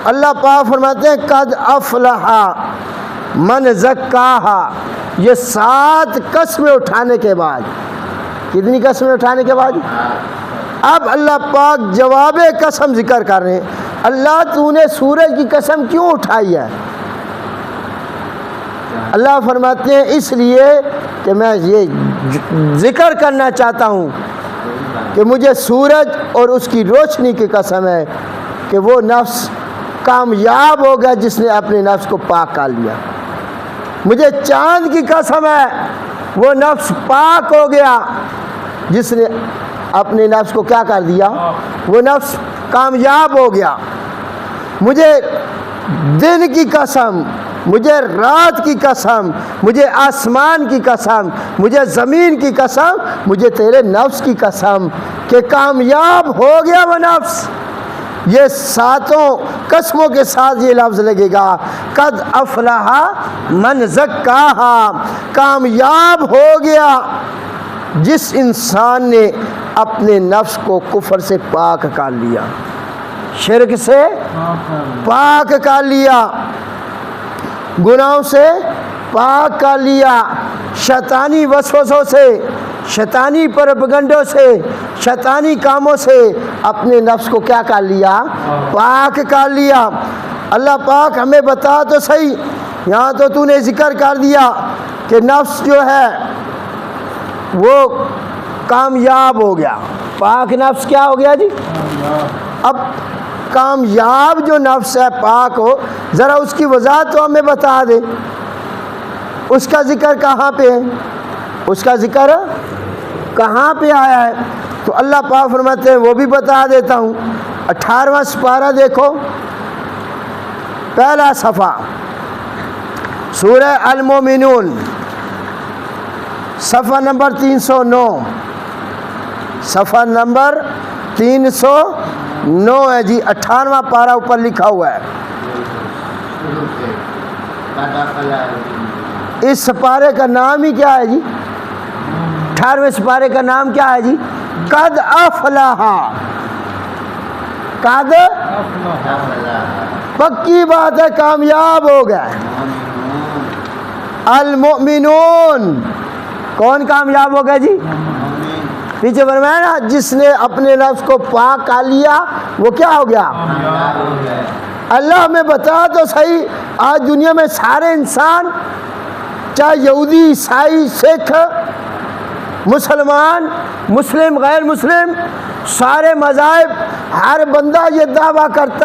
اللہ پاک فرماتے ہیں قد افلح من زکاہا، یہ 7 قسمیں اٹھانے کے بعد، کتنی قسمیں اٹھانے کے بعد؟ اب اللہ پاک جواب قسم ذکر کر رہے ہیں۔ اللہ تو نے سورج کی قسم کیوں اٹھائی ہے؟ اللہ فرماتے ہیں اس لیے کہ میں یہ ذکر کرنا چاہتا ہوں کہ مجھے سورج اور اس کی روشنی کی قسم ہے کہ وہ نفس کامیاب ہوگا جس نے اپنے نفس کو پاک کر لیا۔ مجھے چاند کی قسم ہے، وہ نفس پاک ہو گیا جس نے اپنے نفس کو کیا کر دیا؟ وہ نفس کامیاب ہو گیا۔ مجھے دن کی قسم، مجھے رات کی قسم، مجھے آسمان کی قسم، مجھے زمین کی قسم، مجھے تیرے نفس کی قسم کہ کامیاب ہو گیا وہ نفس۔ یہ 7 قسموں کے ساتھ یہ لفظ لگے گا، قد افلح من زکاہا، کامیاب ہو گیا جس انسان نے اپنے نفس کو کفر سے پاک کر لیا، شرک سے پاک کر لیا، گناہوں سے پاک کر لیا، شیطانی وسوسوں سے، شیطانی پروپیگنڈوں سے، شیطانی کاموں سے اپنے نفس کو کیا کر لیا؟ پاک کر لیا۔ اللہ پاک ہمیں بتا تو صحیح، یہاں تو نے ذکر کر دیا کہ نفس جو ہے وہ کامیاب ہو گیا، پاک نفس کیا ہو گیا جی؟ اب کامیاب جو نفس ہے پاک ہو، ذرا اس کی وضاحت تو ہمیں بتا دے، اس کا ذکر کہاں پہ ہے؟ اس کا ذکر کہاں پہ آیا ہے؟ تو اللہ پاک فرماتے ہیں وہ بھی بتا دیتا ہوں۔ 18واں سپارہ دیکھو، پہلا صفحہ، سورہ المومنون، صفحہ نمبر 309، صفحہ نمبر 309 ہے جی، 18واں پارہ اوپر لکھا ہوا ہے۔ اس سپارے کا نام ہی کیا ہے جی؟ 18ویں سپارے کا نام کیا ہے جی؟ قد افلح، قد پکی بات ہے کامیاب ہو گئے۔ المؤمنون، کون کامیاب ہو گئے جی؟ پیچھے فرمایا نا جس نے اپنے نفس کو پاک کر لیا وہ کیا ہو گیا؟ اللہ ہمیں بتا تو صحیح، آج دنیا میں سارے انسان، چاہے یہودی، عیسائی، سکھ، مسلمان، مسلم، غیر مسلم، سارے مذاہب، ہر بندہ یہ دعویٰ کرتا